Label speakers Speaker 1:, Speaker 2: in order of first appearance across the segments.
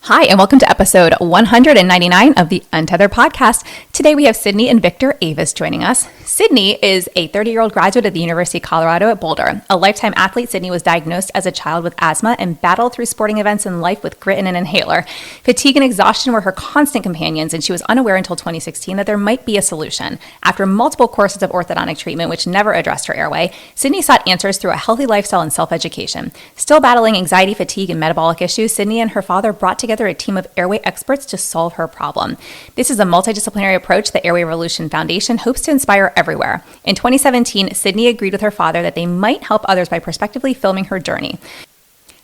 Speaker 1: Hi, and welcome to episode 199 of the Untethered Podcast. Today we have Sydney and Victor Avis joining us. Sydney is a 30-year-old graduate of the University of Colorado at Boulder. A lifetime athlete, Sydney was diagnosed as a child with asthma and battled through sporting events in life with grit and an inhaler. Fatigue and exhaustion were her constant companions, and she was unaware until 2016 that there might be a solution. After multiple courses of orthodontic treatment, which never addressed her airway, Sydney sought answers through a healthy lifestyle and self-education. Still battling anxiety, fatigue, and metabolic issues, Sydney and her father brought together a team of airway experts to solve her problem. This is a multidisciplinary approach the Airway Revolution Foundation hopes to inspire everywhere. In 2017, Sydney agreed with her father that they might help others by prospectively filming her journey.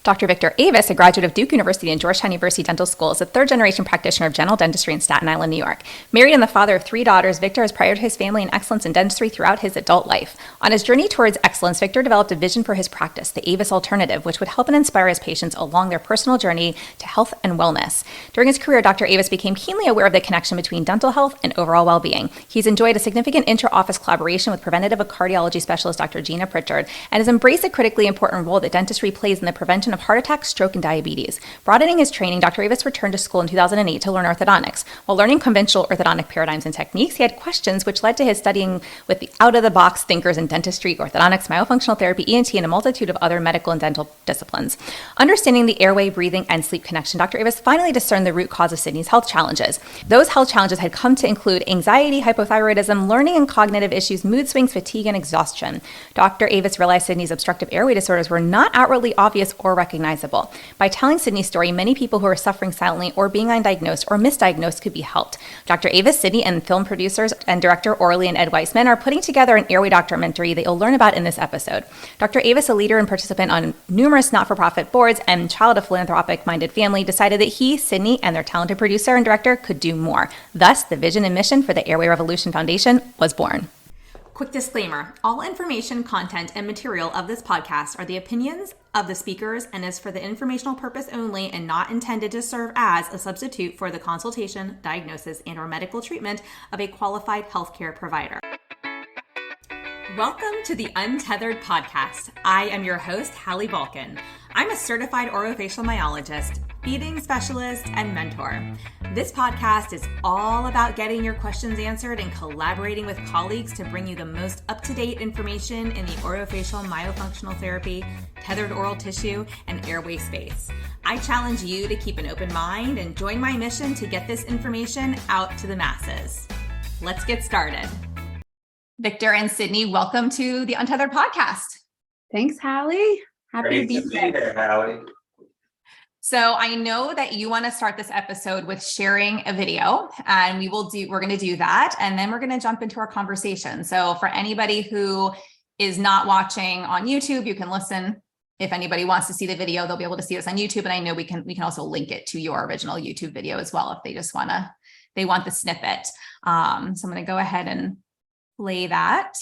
Speaker 1: Dr. Victor Avis, a graduate of Duke University and Georgetown University Dental School, is a third-generation practitioner of general dentistry in Staten Island, New York. Married and the father of 3 daughters, Victor has prioritized his family and excellence in dentistry throughout his adult life. On his journey towards excellence, Victor developed a vision for his practice, the Avis Alternative, which would help and inspire his patients along their personal journey to health and wellness. During his career, Dr. Avis became keenly aware of the connection between dental health and overall well-being. He's enjoyed a significant inter-office collaboration with preventative cardiology specialist Dr. Gina Pritchard and has embraced a critically important role that dentistry plays in the prevention of heart attack, stroke, and diabetes. Broadening his training, Dr. Avis returned to school in 2008 to learn orthodontics. While learning conventional orthodontic paradigms and techniques, he had questions which led to his studying with the out-of-the-box thinkers in dentistry, orthodontics, myofunctional therapy, ENT, and a multitude of other medical and dental disciplines. Understanding the airway, breathing, and sleep connection, Dr. Avis finally discerned the root cause of Sydney's health challenges. Those health challenges had come to include anxiety, hypothyroidism, learning and cognitive issues, mood swings, fatigue, and exhaustion. Dr. Avis realized Sydney's obstructive airway disorders were not outwardly obvious or recognizable. By telling Sydney's story, many people who are suffering silently or being undiagnosed or misdiagnosed could be helped. Dr. Avis, Sydney, and film producers and director Orly and Ed Weissman are putting together an airway documentary that you'll learn about in this episode. Dr. Avis, a leader and participant on numerous not-for-profit boards and child of philanthropic-minded family, decided that he, Sydney, and their talented producer and director could do more. Thus, the vision and mission for the Airway Revolution Foundation was born. Quick disclaimer, all information, content, and material of this podcast are the opinions of the speakers and is for the informational purpose only and not intended to serve as a substitute for the consultation, diagnosis, and/or medical treatment of a qualified healthcare provider. Welcome to the Untethered Podcast. I am your host, Hallie Balkin. I'm a certified orofacial myologist, feeding specialist, and mentor. This podcast is all about getting your questions answered and collaborating with colleagues to bring you the most up-to-date information in the orofacial myofunctional therapy, tethered oral tissue, and airway space. I challenge you to keep an open mind and join my mission to get this information out to the masses. Let's get started. Victor and Sydney, welcome to the Untethered Podcast.
Speaker 2: Thanks, Hallie. Happy to be
Speaker 3: here, Hallie.
Speaker 1: So I know that you want to start this episode with sharing a video, and we're going to do that, and then we're going to jump into our conversation. So for anybody who is not watching on YouTube, you can listen. If anybody wants to see the video, they'll be able to see this on YouTube, and I know we can also link it to your original YouTube video as well if they just want the snippet. So I'm going to go ahead and play that.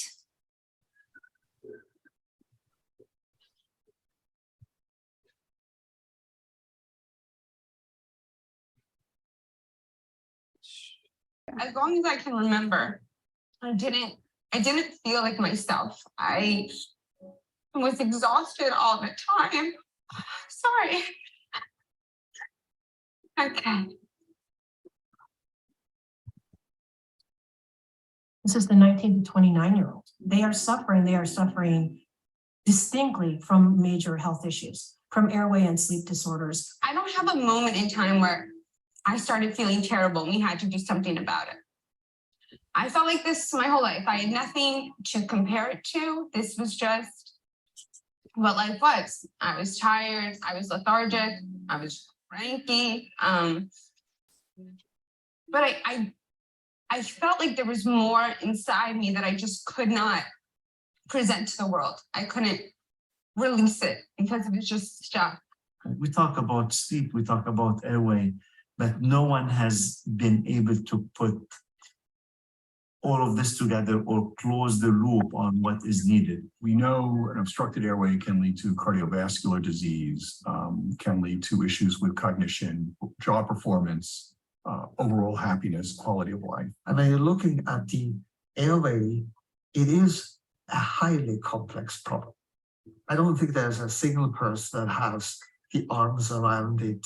Speaker 4: As long as I can remember, I didn't feel like myself. I was exhausted all the time. Sorry. Okay.
Speaker 5: This is the 19 to 29-year-old. They are suffering distinctly from major health issues, from airway and sleep disorders.
Speaker 4: I don't have a moment in time where I started feeling terrible and we had to do something about it. I felt like this my whole life. I had nothing to compare it to. This was just what life was. I was tired. I was lethargic. I was cranky. But I felt like there was more inside me that I just could not present to the world. I couldn't release it because it was just stuck.
Speaker 6: We talk about sleep, we talk about airway, but no one has been able to put all of this together or close the loop on what is needed.
Speaker 7: We know an obstructed airway can lead to cardiovascular disease, can lead to issues with cognition, job performance, overall happiness, quality of life.
Speaker 8: And when you're looking at the airway, it is a highly complex problem. I don't think there's a single person that has the arms around it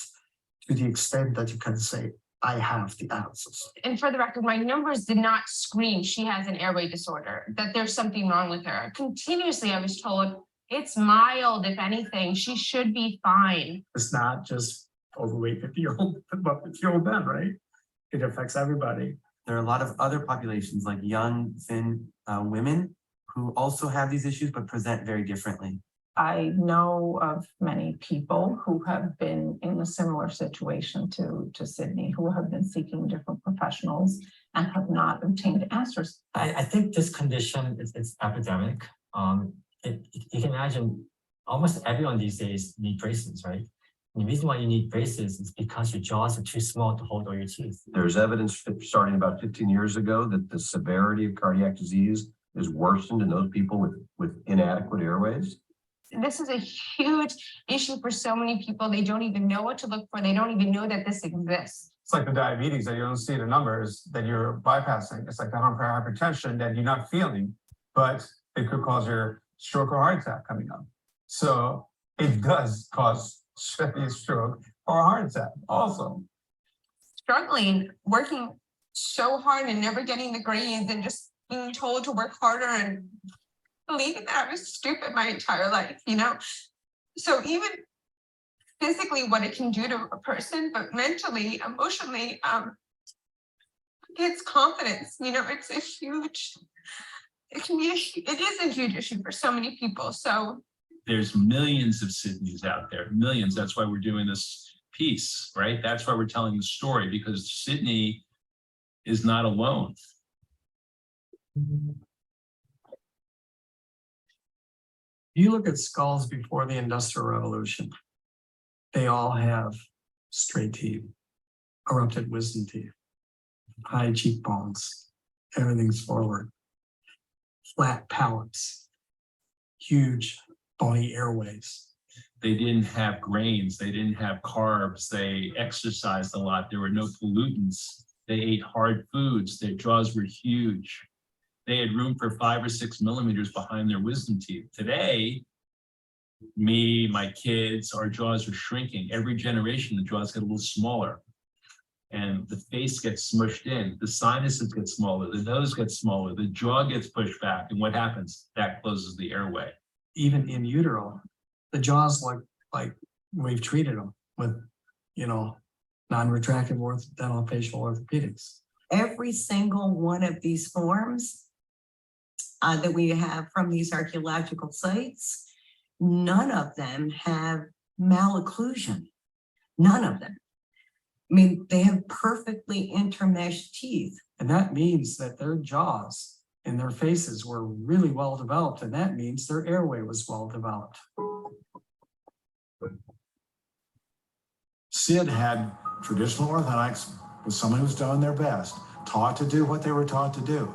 Speaker 8: to the extent that you can say, I have the answers.
Speaker 4: And for the record, my numbers did not scream she has an airway disorder, that there's something wrong with her. Continuously, I was told it's mild, if anything, she should be fine.
Speaker 3: It's not just overweight 50-year-old men, right? It affects everybody.
Speaker 9: There are a lot of other populations like young, thin women who also have these issues but present very differently.
Speaker 10: I know of many people who have been in a similar situation to Sydney, who have been seeking different professionals and have not obtained answers.
Speaker 11: I think this condition it's epidemic. You can imagine almost everyone these days need braces, right? And the reason why you need braces is because your jaws are too small to hold all your teeth.
Speaker 12: There's evidence starting about 15 years ago that the severity of cardiac disease is worsened in those people with inadequate airways.
Speaker 4: This is a huge issue for so many people. They don't even know what to look for. They don't even know that this exists.
Speaker 3: It's like the diabetes that you don't see the numbers that you're bypassing. It's like the hypertension that you're not feeling, but it could cause your stroke or heart attack coming up. So it does cause a stroke or a heart attack also.
Speaker 4: Struggling, working so hard and never getting the grades and just being told to work harder and believing that I was stupid my entire life, you know? So even physically what it can do to a person, but mentally, emotionally, it's confidence, you know, it's a huge, it is a huge issue for so many people. So
Speaker 13: there's millions of Sydneys out there, millions. That's why we're doing this piece, right? That's why we're telling the story, because Sydney is not alone.
Speaker 3: You look at skulls before the Industrial Revolution, they all have straight teeth, erupted wisdom teeth, high cheekbones, everything's forward, flat palates, huge bony airways.
Speaker 13: They didn't have grains, they didn't have carbs, they exercised a lot, there were no pollutants, they ate hard foods, their jaws were huge. They had room for 5 or 6 millimeters behind their wisdom teeth. Today, me, my kids, our jaws are shrinking. Every generation, the jaws get a little smaller. And the face gets smushed in, the sinuses get smaller, the nose gets smaller, the jaw gets pushed back. And what happens? That closes the airway.
Speaker 3: Even in utero, the jaws look like we've treated them with, non-retractive dental facial orthopedics.
Speaker 14: Every single one of these forms that we have from these archaeological sites, none of them have malocclusion. None of them. I mean, they have perfectly intermeshed teeth.
Speaker 3: And that means that their jaws and their faces were really well developed, and that means their airway was well developed.
Speaker 15: Sid had traditional orthodontics with someone who's doing their best, taught to do what they were taught to do.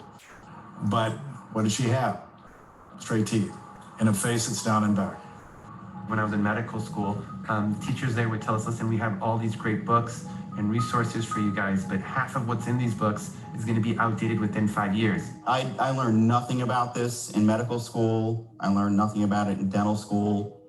Speaker 15: But what did she have? Straight teeth and a face that's down and back.
Speaker 9: When I was in medical school, teachers there would tell us, listen, we have all these great books and resources for you guys, but half of what's in these books is going to be outdated within 5 years.
Speaker 16: I learned nothing about this in medical school. I learned nothing about it in dental school.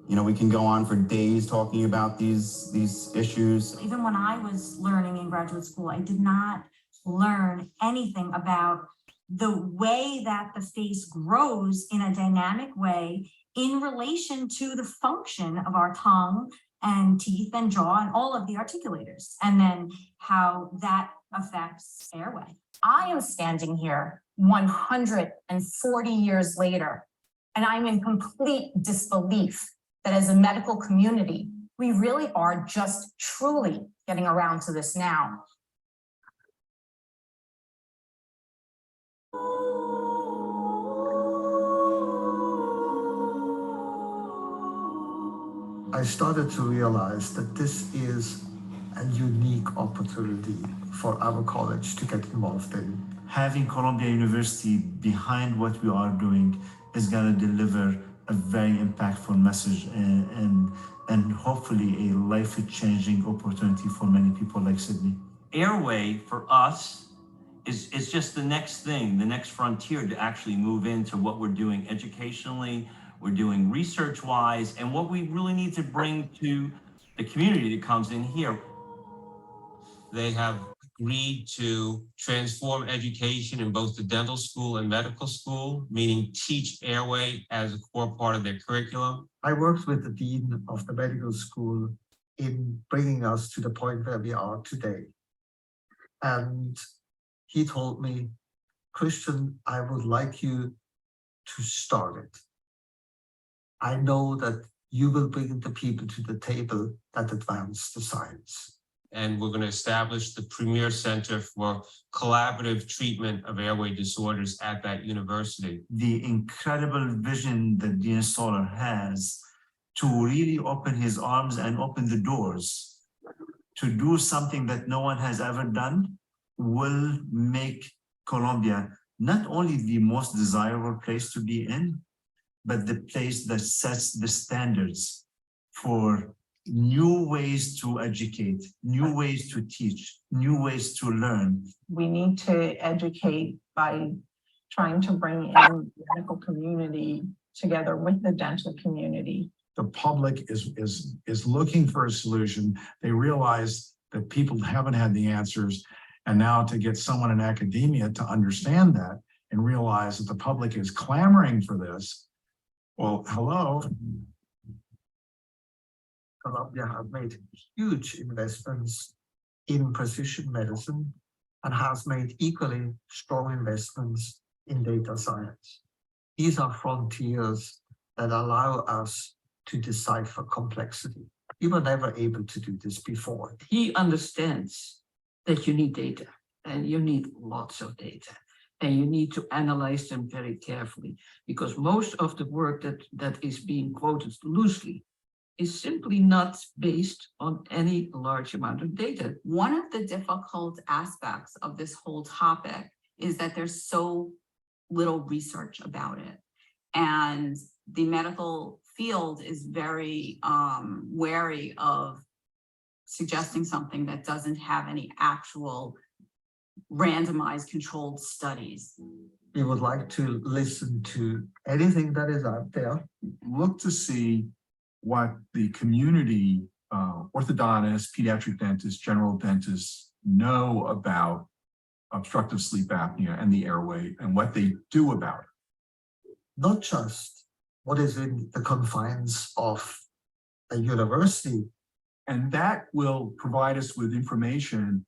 Speaker 16: We can go on for days talking about these issues.
Speaker 17: Even when I was learning in graduate school, I did not learn anything about the way that the face grows in a dynamic way in relation to the function of our tongue and teeth and jaw and all of the articulators, and then how that affects airway.
Speaker 10: I am standing here 140 years later, and I'm in complete disbelief that as a medical community, we really are just truly getting around to this now.
Speaker 8: I started to realize that this is a unique opportunity for our college to get involved in.
Speaker 6: Having Columbia University behind what we are doing is going to deliver a very impactful message and hopefully a life-changing opportunity for many people like Sydney.
Speaker 9: Airway for us is just the next thing, the next frontier to actually move into what we're doing educationally, we're doing research-wise, and what we really need to bring to
Speaker 18: the community that comes in here. They have agreed to transform education in both the dental school and medical school, meaning teach Airway as a core part of their curriculum.
Speaker 8: I worked with the dean of the medical school in bringing us to the point where we are today. And he told me, Christian, I would like you to start it. I know that you will bring the people to the table that advance the science.
Speaker 18: And we're going to establish the premier center for collaborative treatment of airway disorders at that university.
Speaker 6: The incredible vision that Dean Stoller has to really open his arms and open the doors to do something that no one has ever done will make Colombia not only the most desirable place to be in, but the place that sets the standards for new ways to educate, new ways to teach, new ways to learn.
Speaker 19: We need to educate by trying to bring in the medical community together with the dental community.
Speaker 15: The public is looking for a solution. They realize that people haven't had the answers. And now to get someone in academia to understand that and realize that the public is clamoring for this. Well, hello.
Speaker 8: Colombia has made huge investments in precision medicine and has made equally strong investments in data science. These are frontiers that allow us to decipher complexity. We were never able to do this before.
Speaker 20: He understands that you need data and you need lots of data and you need to analyze them very carefully because most of the work that is being quoted loosely is simply not based on any large amount of data.
Speaker 2: One of the difficult aspects of this whole topic is that there's so little research about it. And the medical field is very wary of suggesting something that doesn't have any actual randomized controlled studies.
Speaker 8: We would like to listen to anything that is out there.
Speaker 7: Look to see what the community, orthodontists, pediatric dentists, general dentists know about obstructive sleep apnea and the airway and what they do about it.
Speaker 8: Not just what is in the confines of a university.
Speaker 7: And that will provide us with information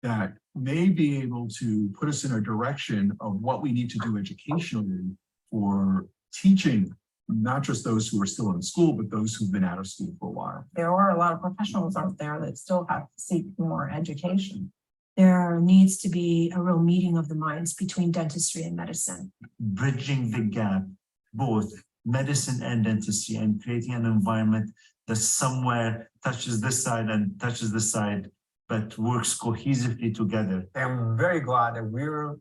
Speaker 7: that may be able to put us in a direction of what we need to do educationally for teaching, not just those who are still in school, but those who've been out of school for a while.
Speaker 19: There are a lot of professionals out there that still have to seek more education.
Speaker 5: There needs to be a real meeting of the minds between dentistry and medicine.
Speaker 6: Bridging the gap, both medicine and dentistry, and creating an environment that somewhere touches this side and touches this side, but works cohesively together.
Speaker 3: I'm very glad that we're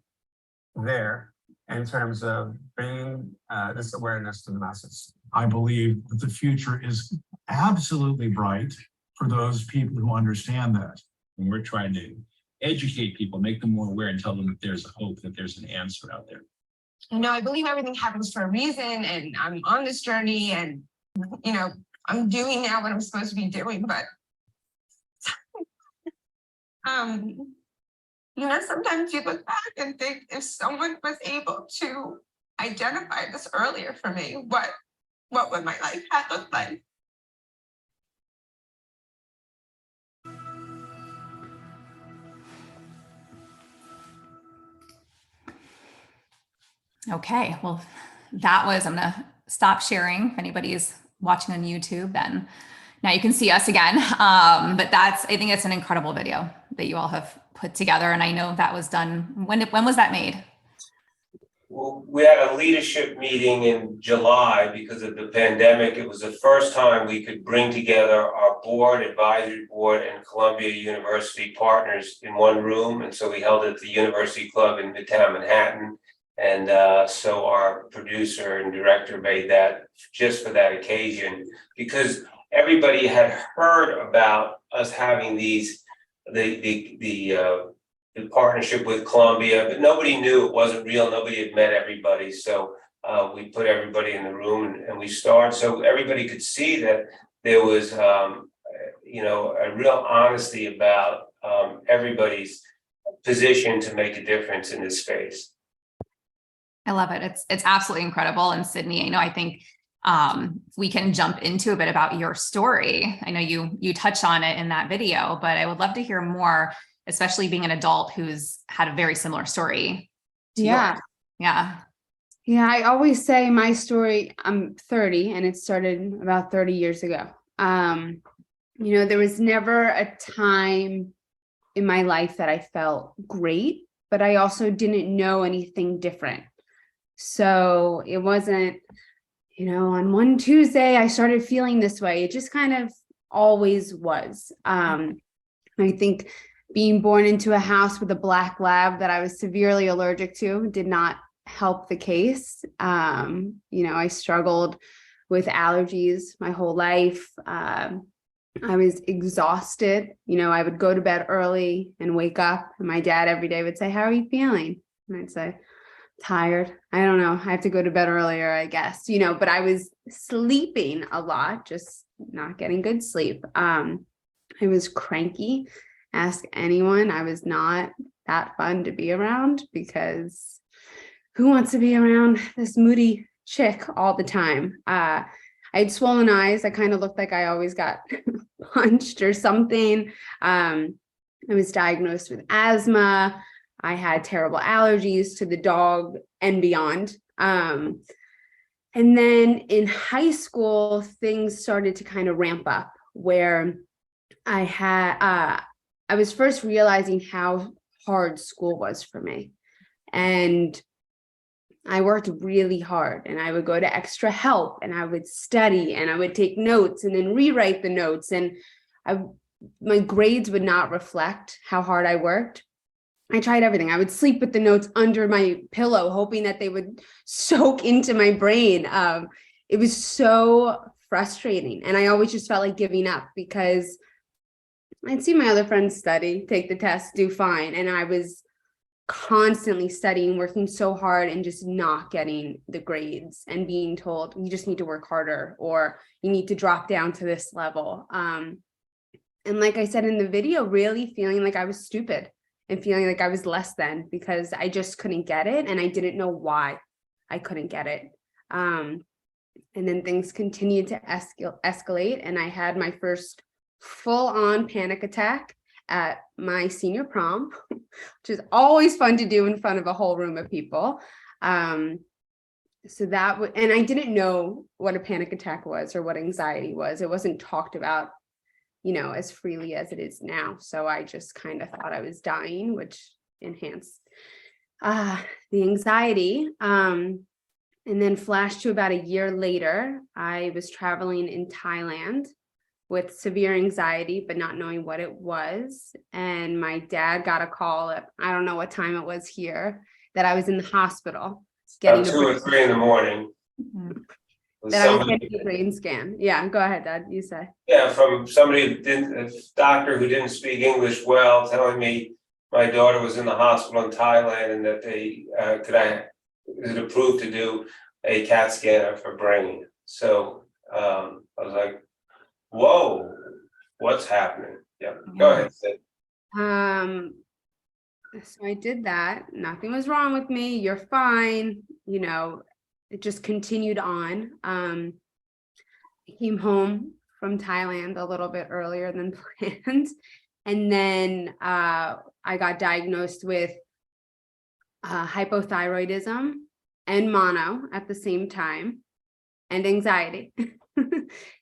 Speaker 3: there in terms of bringing this awareness to the masses.
Speaker 15: I believe that the future is absolutely bright for those people who understand that.
Speaker 13: And we're trying to educate people, make them more aware and tell them that there's a hope, that there's an answer out there.
Speaker 4: You know, I believe everything happens for a reason and I'm on this journey and, you know, I'm doing now what I'm supposed to be doing, but you know, sometimes you look back and think if someone was able to identify this earlier for me, what would my life have looked like?
Speaker 1: Okay, well, I'm gonna stop sharing. If anybody's watching on YouTube, then now you can see us again. But I think it's an incredible video that you all have put together. And I know that was done, when was that made?
Speaker 21: Well, we had a leadership meeting in July because of the pandemic. It was the first time we could bring together our board, advisory board, and Columbia University partners in one room. And so we held it at the University Club in Midtown Manhattan. And so our producer and director made that just for that occasion, because everybody had heard about us having the partnership with Columbia, but nobody knew it wasn't real. Nobody had met everybody. So we put everybody in the room and we started so everybody could see that there was a real honesty about everybody's position to make a difference in this space.
Speaker 1: I love it. It's absolutely incredible. And Sydney, I think we can jump into a bit about your story. I know you touched on it in that video, but I would love to hear more, especially being an adult who's had a very similar story to yours.
Speaker 11: Yeah, I always say my story, I'm 30 and it started about 30 years ago. There was never a time in my life that I felt great, but I also didn't know anything different. So it wasn't, on one Tuesday, I started feeling this way. It just kind of always was. I think being born into a house with a black lab that I was severely allergic to did not help the case. I struggled with allergies my whole life. I was exhausted. I would go to bed early and wake up, and my dad every day would say, "How are you feeling?" And I'd say, "Tired. I don't know. I have to go to bed earlier, I guess." But I was sleeping a lot, just not getting good sleep. I was cranky. Ask anyone. I was not that fun to be around, because who wants to be around this moody chick all the time? I had swollen eyes. I kind of looked like I always got punched or something. I was diagnosed with asthma. I had terrible allergies to the dog and beyond. And then in high school, things started to kind of ramp up, where I was first realizing how hard school was for me. And I worked really hard, and I would go to extra help, and I would study, and I would take notes and then rewrite the notes. And my grades would not reflect how hard I worked. I tried everything. I would sleep with the notes under my pillow, hoping that they would soak into my brain. It was so frustrating. And I always just felt like giving up, because I'd see my other friends study, take the test, do fine. And I was constantly studying, working so hard, and just not getting the grades, and being told, you just need to work harder, or you need to drop down to this level. And like I said in the video, really feeling like I was stupid and feeling like I was less than, because I just couldn't get it. And I didn't know why I couldn't get it. And then things continued to escalate. And I had my first full-on panic attack at my senior prom, which is always fun to do in front of a whole room of people. So that and I didn't know what a panic attack was or what anxiety was. It wasn't talked about, as freely as it is now. So I just kind of thought I was dying, which enhanced the anxiety. And then flash to about a year later, I was traveling in Thailand with severe anxiety, but not knowing what it was. And my dad got a call at, I don't know what time it was here, that I was in the hospital getting
Speaker 21: About 2 or 3 in the morning.
Speaker 11: That I was getting a brain scan. Yeah, go ahead, Dad, you say.
Speaker 21: Yeah, from somebody a doctor who didn't speak English well, telling me my daughter was in the hospital in Thailand, and that they is it approved to do a CAT scan of her brain. So I was like, whoa, what's happening? Yeah, go ahead, Sid.
Speaker 11: So I did that. Nothing was wrong with me. You're fine. It just continued on. I came home from Thailand a little bit earlier than planned. And then I got diagnosed with hypothyroidism and mono at the same time, and anxiety.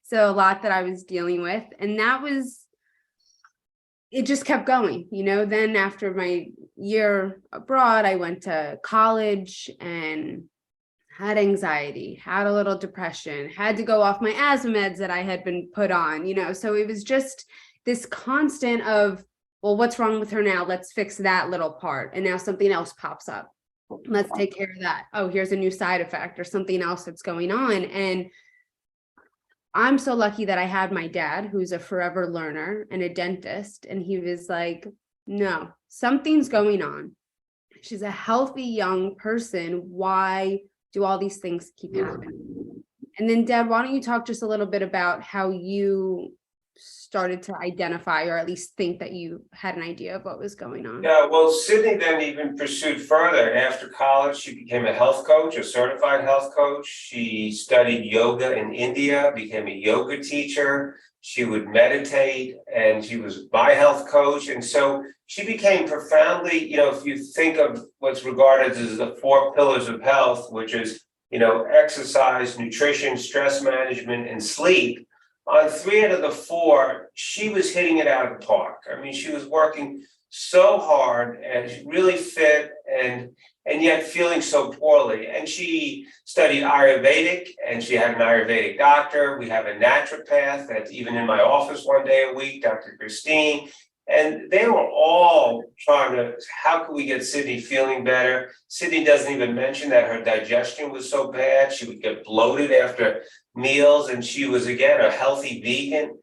Speaker 11: So a lot that I was dealing with. And it just kept going, Then after my year abroad, I went to college and had anxiety, had a little depression, had to go off my asthma meds that I had been put on, So it was just this constant of, well, what's wrong with her now? Let's fix that little part. And now something else pops up. Let's take care of that. Oh, here's a new side effect or something else that's going on. And I'm so lucky that I had my dad, who's a forever learner and a dentist. And he was like, no, something's going on. She's a healthy young person. Why do all these things keep happening? And then, Dad, why don't you talk just a little bit about how you started to identify or at least think that you had an idea of what was going on?
Speaker 21: Yeah, well, Sydney then even pursued further. After college, she became a health coach, a certified health coach. She studied yoga in India, became a yoga teacher. She would meditate, and she was my health coach. And so she became profoundly, if you think of what's regarded as the 4 pillars of health, which is, exercise, nutrition, stress management, and sleep. On 3 out of the 4, she was hitting it out of the park. I mean, she was working so hard and really fit and yet feeling so poorly. And she studied Ayurvedic, and she had an Ayurvedic doctor. We have a naturopath that's even in my office one day a week, Dr. Christine. And they were all trying to, how can we get Sydney feeling better? Sydney doesn't even mention that her digestion was so bad. She would get bloated after meals, and she was, again, a healthy vegan.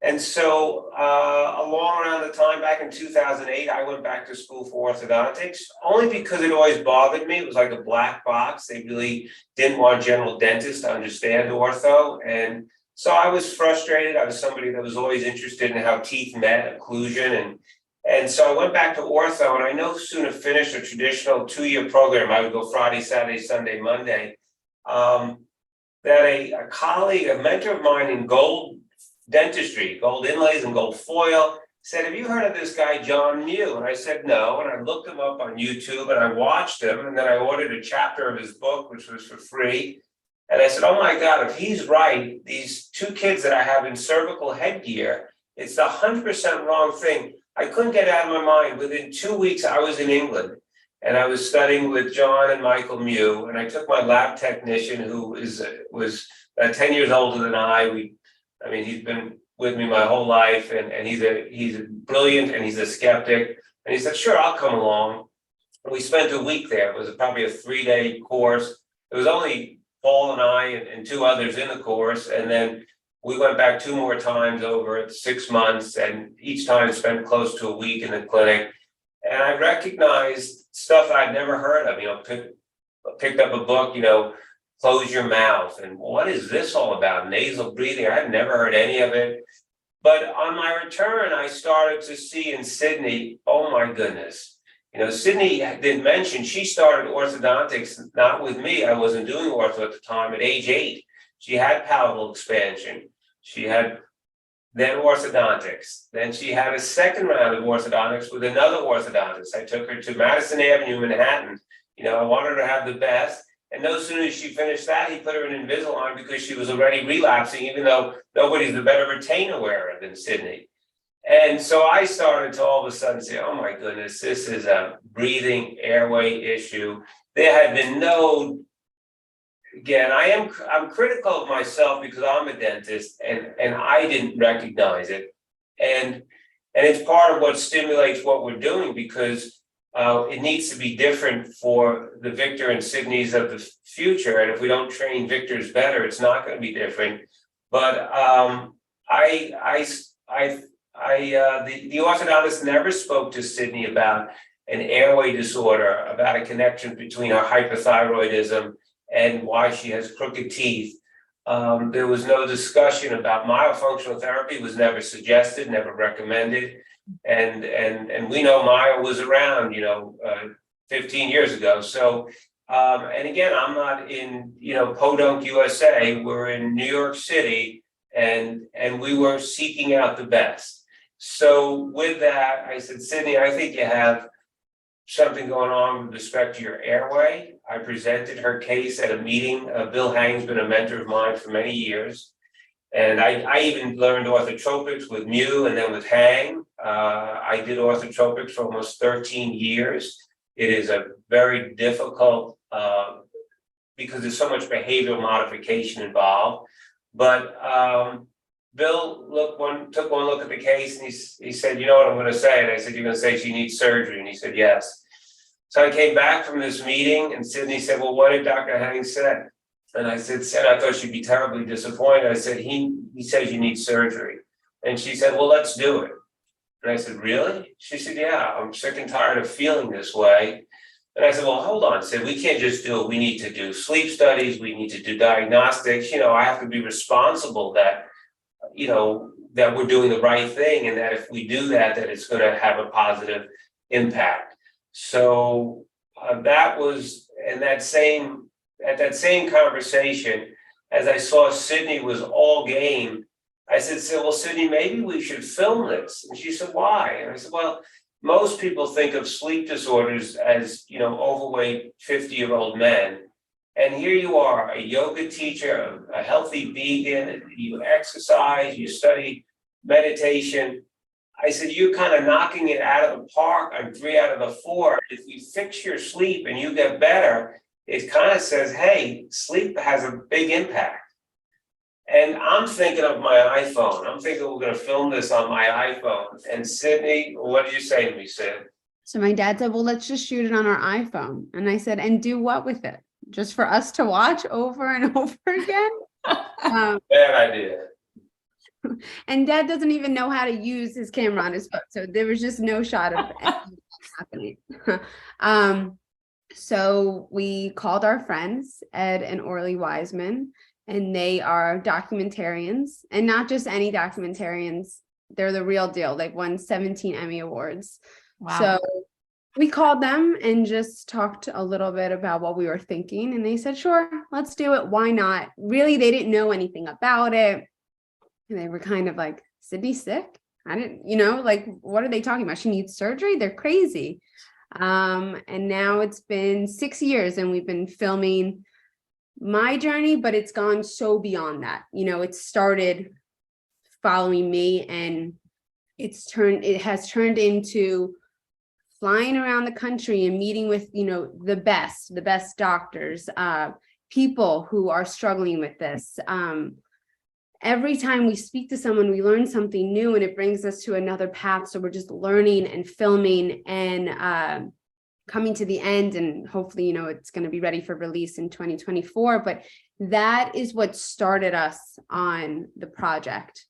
Speaker 21: And so along around the time back in 2008, I went back to school for orthodontics, only because it always bothered me. It was like a black box. They really didn't want general dentists to understand ortho. And so I was frustrated. I was somebody that was always interested in how teeth met, occlusion. And so I went back to ortho, and I no sooner finished a traditional 2-year program. I would go Friday, Saturday, Sunday, Monday. That a colleague, a mentor of mine in gold dentistry, gold inlays and gold foil, said, "Have you heard of this guy, John Mew?" And I said, "No." And I looked him up on YouTube, and I watched him, and then I ordered a chapter of his book, which was for free. And I said, "Oh my God, if he's right, these 2 kids that I have in cervical headgear, it's the 100% wrong thing." I couldn't get out of my mind. Within 2 weeks, I was in England, and I was studying with John and Michael Mew, and I took my lab technician, who was 10 years older than he's been with me my whole life, and he's brilliant, and he's a skeptic. And he said, "Sure, I'll come along." And we spent a week there. It was probably a 3-day course. It was only Paul and I and 2 others in the course. And then we went back 2 more times over 6 months, and each time spent close to a week in the clinic. And I recognized stuff I'd never heard of, picked up a book, Close Your Mouth. And what is this all about? Nasal breathing. I had never heard any of it. But on my return, I started to see in Sydney, oh my goodness. Sydney didn't mention, she started orthodontics, not with me. I wasn't doing ortho at the time. At age 8, she had palatal expansion. She had then orthodontics. Then she had a second round of orthodontics with another orthodontist. I took her to Madison Avenue, Manhattan. I wanted her to have the best. And no sooner as she finished that, he put her in Invisalign because she was already relapsing, even though nobody's a better retainer wearer than Sydney. And so I started to all of a sudden say, oh my goodness, this is a breathing airway issue. There had been no, again, I'm critical of myself because I'm a dentist and I didn't recognize it. And it's part of what stimulates what we're doing, because it needs to be different for the Victor and Sydneys of the future. And if we don't train Victors better, it's not going to be different. But the orthodontist never spoke to Sydney about an airway disorder, about a connection between her hypothyroidism and why she has crooked teeth. There was no discussion about myofunctional therapy, was never suggested, never recommended. And we know Maya was around, 15 years ago. So, and again, I'm not in, Podunk, USA. We're in New York City, and we were seeking out the best. So with that, I said, Sydney, I think you have something going on with respect to your airway. I presented her case at a meeting. Bill Hang's been a mentor of mine for many years. And I even learned orthotropics with Mew and then with Hang. I did orthotropics for almost 13 years. It is a very difficult, because there's so much behavioral modification involved. But Bill took one look at the case, and he said, "You know what I'm going to say?" And I said, "You're going to say she needs surgery?" And he said, "Yes." So I came back from this meeting, and Sydney said, "Well, what did Dr. Hang say?" And I said, I thought she'd be terribly disappointed. I said, he says you need surgery. And she said, "Well, let's do it." And I said, "Really?" She said, "Yeah, I'm sick and tired of feeling this way." And I said, "Well, hold on, Sid, we can't just do it. We need to do sleep studies. We need to do diagnostics. I have to be responsible that, that we're doing the right thing, and that if we do that, that it's going to have a positive impact. So that was, and at that same conversation, as I saw Sydney was all game, I said, well, Sydney, maybe we should film this. And she said, why? And I said, well, most people think of sleep disorders as, overweight 50-year-old men. And here you are, a yoga teacher, a healthy vegan, you exercise, you study meditation. I said, you're kind of knocking it out of the park on 3 out of the 4. If you fix your sleep and you get better, it kind of says, hey, sleep has a big impact. And I'm thinking of my iPhone. I'm thinking we're going to film this on my iPhone. And Sydney, what did you say to me, Sid?
Speaker 11: So my dad said, well, let's just shoot it on our iPhone. And I said, and do what with it? Just for us to watch over and over again?
Speaker 21: Bad idea.
Speaker 11: And Dad doesn't even know how to use his camera on his phone. So there was just no shot of anything happening. So we called our friends, Ed and Orly Wiseman, and they are documentarians, and not just any documentarians. They're the real deal. They've won 17 Emmy Awards.
Speaker 1: Wow.
Speaker 11: So we called them and just talked a little bit about what we were thinking. And they said, sure, let's do it. Why not? Really, they didn't know anything about it. And they were kind of like, Sydney's sick? I didn't, what are they talking about? She needs surgery? They're crazy. And now it's been 6 years and we've been filming my journey, but it's gone so beyond that. It started following me, and it has turned into flying around the country and meeting with, the best doctors, people who are struggling with this. Every time we speak to someone, we learn something new, and it brings us to another path. So we're just learning and filming and coming to the end, and hopefully, it's going to be ready for release in 2024. But that is what started us on the project.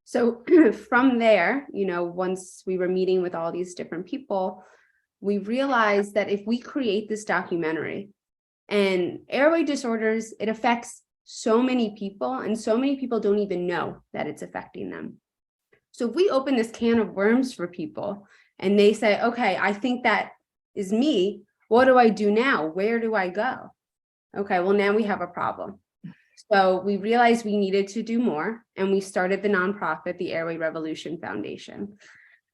Speaker 11: So from there, once we were meeting with all these different people, we realized that if we create this documentary, and airway disorders, it affects so many people, and so many people don't even know that it's affecting them. So if we open this can of worms for people and they say, okay, I think that is me, what do I do now? Where do I go? Okay, well, now we have a problem. So we realized we needed to do more, and we started the nonprofit, the Airway Revolution Foundation.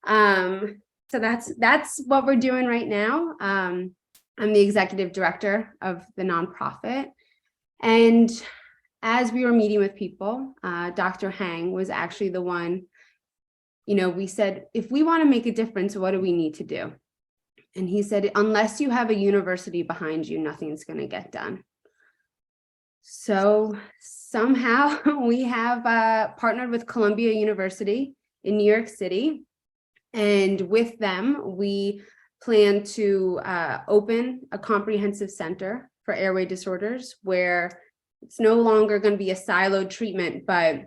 Speaker 11: So that's what we're doing right now. I'm the executive director of the nonprofit. And as we were meeting with people, Dr. Hang was actually the one, we said, if we want to make a difference, what do we need to do? And he said, unless you have a university behind you, nothing's going to get done. So somehow we have partnered with Columbia University in New York City. And with them, we plan to open a comprehensive center for airway disorders, where it's no longer going to be a siloed treatment, but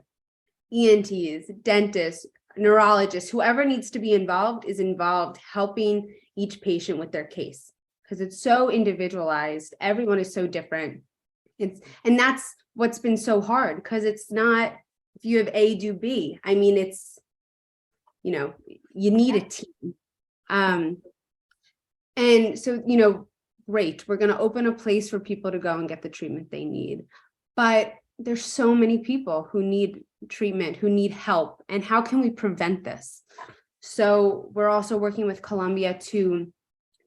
Speaker 11: ENTs, dentists, neurologists, whoever needs to be involved is involved, helping each patient with their case, because it's so individualized. Everyone is so different. And that's what's been so hard, because it's not, if you have A, do B. I mean, it's, you need a team. And so, great, we're going to open a place for people to go and get the treatment they need. But there's so many people who need treatment, who need help. And how can we prevent this? So we're also working with Columbia to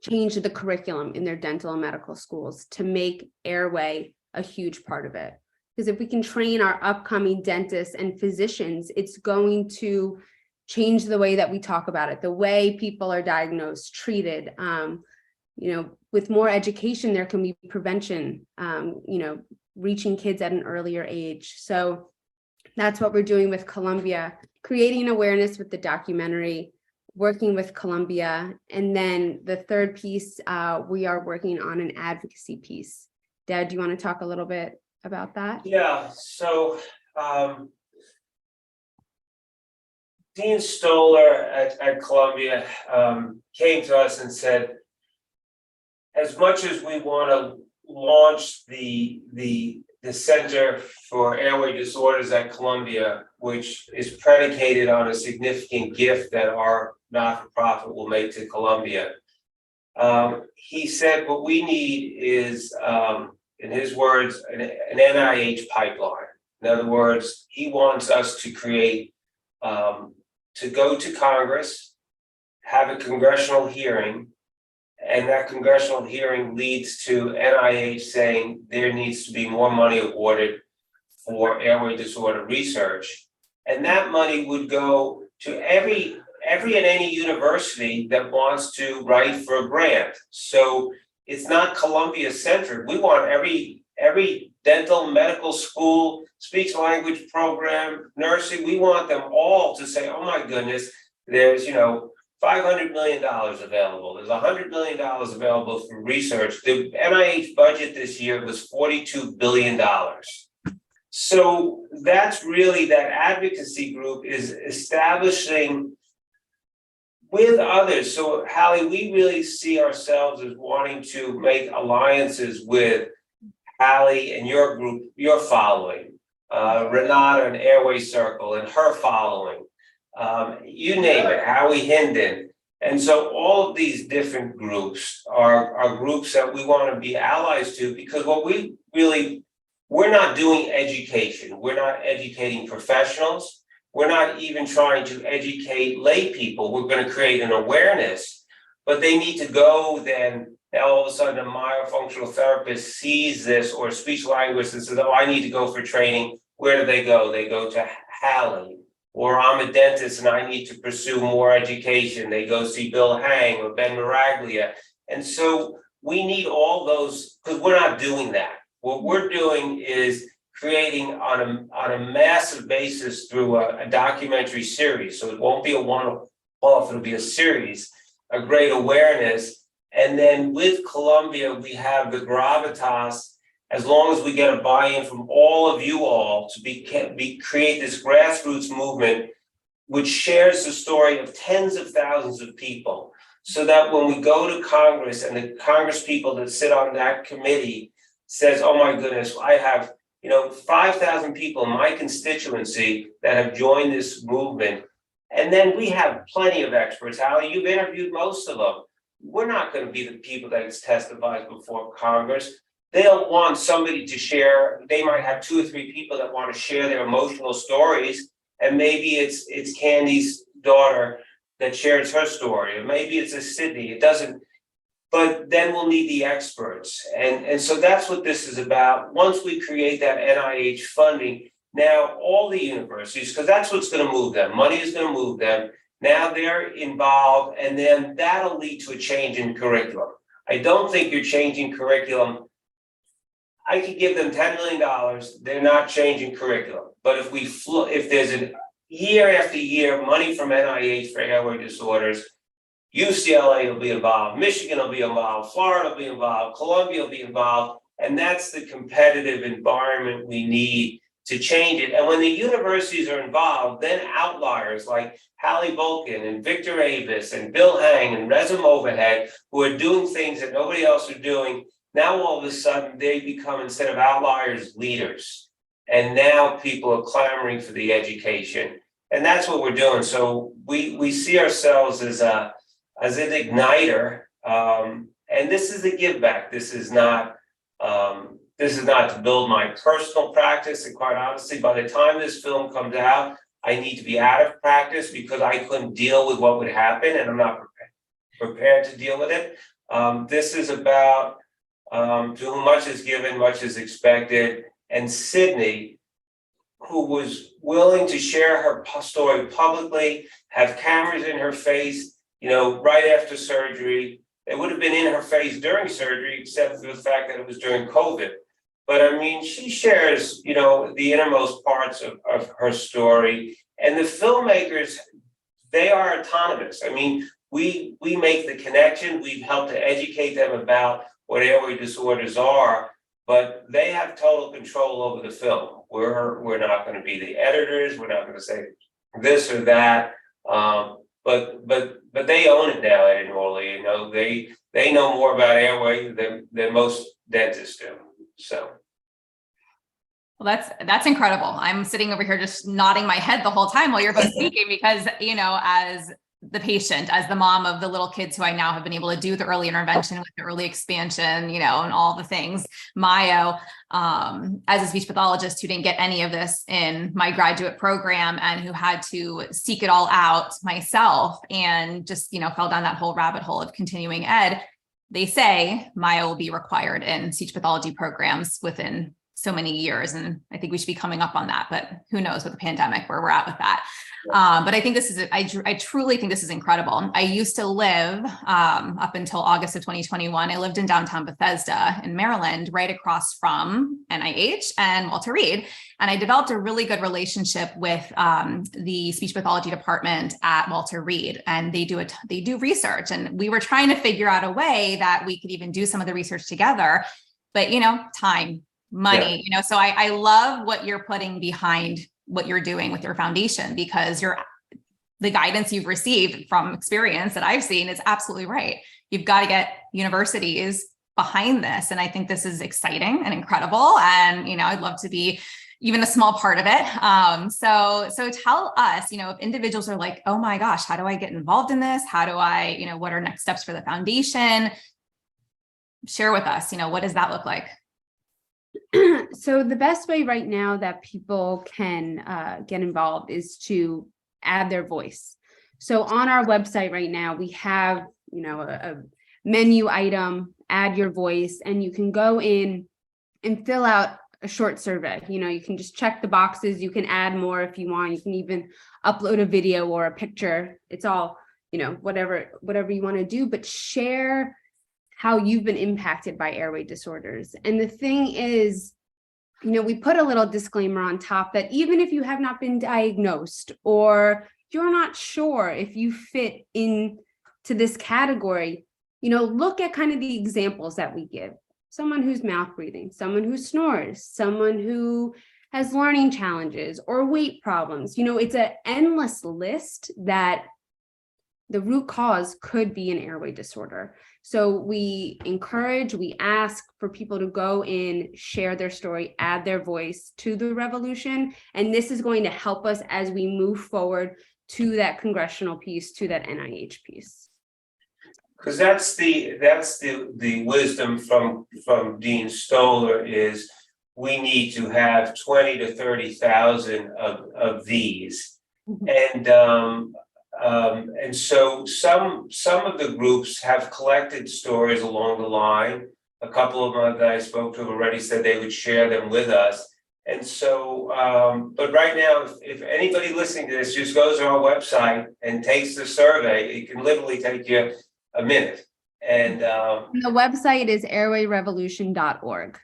Speaker 11: change the curriculum in their dental and medical schools to make airway a huge part of it. Because if we can train our upcoming dentists and physicians, it's going to change the way that we talk about it, the way people are diagnosed, treated. With more education, there can be prevention, reaching kids at an earlier age. So that's what we're doing with Columbia, creating awareness with the documentary, working with Columbia. And then the third piece, we are working on an advocacy piece. Dad, do you want to talk a little bit about that?
Speaker 21: Yeah, so Dean Stoller at Columbia came to us and said, as much as we want to launch the Center for Airway Disorders at Columbia, which is predicated on a significant gift that our not-for-profit will make to Columbia. He said what we need is, in his words, an NIH pipeline. In other words, he wants us to create, to go to Congress, have a congressional hearing, and that congressional hearing leads to NIH saying there needs to be more money awarded for airway disorder research. And that money would go to every and any university that wants to write for a grant. So it's not Columbia centered. We want every dental, medical school, speech language program, nursing, we want them all to say, oh my goodness, there's, $500 million available. There's $100 million available for research. The NIH budget this year was $42 billion. So that's really, that advocacy group is establishing with others. So Hallie, we really see ourselves as wanting to make alliances with Hallie and your group, your following, Renata and Airway Circle and her following. You name it, Howie Hinden. And so all of these different groups are groups that we want to be allies to, because what we're not doing education. We're not educating professionals. We're not even trying to educate lay people. We're going to create an awareness, but they need to go then. Now all of a sudden a myofunctional therapist sees this, or speech linguist, and says, oh, I need to go for training. Where do they go? They go to Hallie. Or I'm a dentist and I need to pursue more education. They go see Bill Hang or Ben Miraglia. And so we need all those, because we're not doing that. What we're doing is creating on a massive basis through a documentary series. So it won't be a one-off, it'll be a series, a great awareness. And then with Columbia, we have the gravitas, as long as we get a buy-in from all of you all to create this grassroots movement, which shares the story of tens of thousands of people, so that when we go to Congress and the Congress people that sit on that committee says, oh my goodness, I have 5,000 people in my constituency that have joined this movement. And then we have plenty of experts. Hallie, you've interviewed most of them. We're not going to be the people that testifies before Congress. They'll want somebody to share. They might have 2 or 3 people that want to share their emotional stories. And maybe it's Candy's daughter that shares her story, or maybe it's a Sydney. It doesn't, but then we'll need the experts. And so that's what this is about. Once we create that NIH funding, now all the universities, because that's what's going to move them. Money is going to move them. Now they're involved, and then that'll lead to a change in curriculum. I don't think you're changing curriculum. I could give them $10 million. They're not changing curriculum. But if there's a year after year money from NIH for airway disorders, UCLA will be involved, Michigan will be involved, Florida will be involved, Columbia will be involved, and that's the competitive environment we need to change it. And when the universities are involved, then outliers like Hallie Volkin and Victor Avis and Bill Hang and Reza Movahed, who are doing things that nobody else are doing, now all of a sudden they become, instead of outliers, leaders. And now people are clamoring for the education. And that's what we're doing. So we see ourselves as an igniter. And this is a give back. This is not to build my personal practice. And quite honestly, by the time this film comes out, I need to be out of practice because I couldn't deal with what would happen, and I'm not prepared to deal with it. This is about to whom much is given, much is expected. And Sydney, who was willing to share her story publicly, have cameras in her face, right after surgery. It would have been in her face during surgery, except for the fact that it was during COVID. But I mean, she shares, the innermost parts of her story. And the filmmakers, they are autonomous. I mean, we make the connection. We've helped to educate them about what airway disorders are, but they have total control over the film. We're not going to be the editors. We're not going to say this or that. But they own it now, Ed and Orly. They know more about airway than most dentists do. So
Speaker 1: Well, that's incredible. I'm sitting over here just nodding my head the whole time while you're both speaking because, you know, as the patient, as the mom of the little kids who I now have been able to do the early intervention with the early expansion, you know, and all the things, Mayo, as a speech pathologist who didn't get any of this in my graduate program and who had to seek it all out myself and just, you know, fell down that whole rabbit hole of continuing ed. They say Mayo will be required in speech pathology programs within so many years. And I think we should be coming up on that, but who knows with the pandemic where we're at with that. But I think this is, I truly think this is incredible. I used to live up until August of 2021. I lived in downtown Bethesda in Maryland, right across from NIH and Walter Reed. And I developed a really good relationship with the speech pathology department at Walter Reed. And they do research. And we were trying to figure out a way that we could even do some of the research together. But, you know, time, money, you know, so I love what you're putting behind what you're doing with your foundation, because the guidance you've received from experience that I've seen is absolutely right. You've got to get universities behind this. And I think this is exciting and incredible. And, you know, I'd love to be even a small part of it. So tell us, you know, if individuals are like, oh my gosh, how do I get involved in this? How do I, you know, what are next steps for the foundation? Share with us, you know, what does that look like?
Speaker 11: So the best way right now that people can get involved is to add their voice. So on our website right now, we have, you know, a menu item, add your voice, and you can go in and fill out a short survey. You know, you can just check the boxes. You can add more if you want. You can even upload a video or a picture. It's all, you know, whatever you want to do, but share how you've been impacted by airway disorders. And the thing is, you know, we put a little disclaimer on top that even if you have not been diagnosed or you're not sure if you fit into this category, you know, look at kind of the examples that we give. Someone who's mouth breathing, someone who snores, someone who has learning challenges or weight problems. You know, it's an endless list that the root cause could be an airway disorder. So we encourage, we ask for people to go in, share their story, add their voice to the revolution. And this is going to help us as we move forward to that congressional piece, to that NIH piece.
Speaker 21: Because that's the wisdom from Dean Stoller is we need to have 20 to 30,000 of these. And so some of the groups have collected stories along the line. A couple of them that I spoke to already said they would share them with us. And so, but right now, if anybody listening to this just goes to our website and takes the survey, it can literally take you a minute. And
Speaker 11: the website is airwayrevolution.org.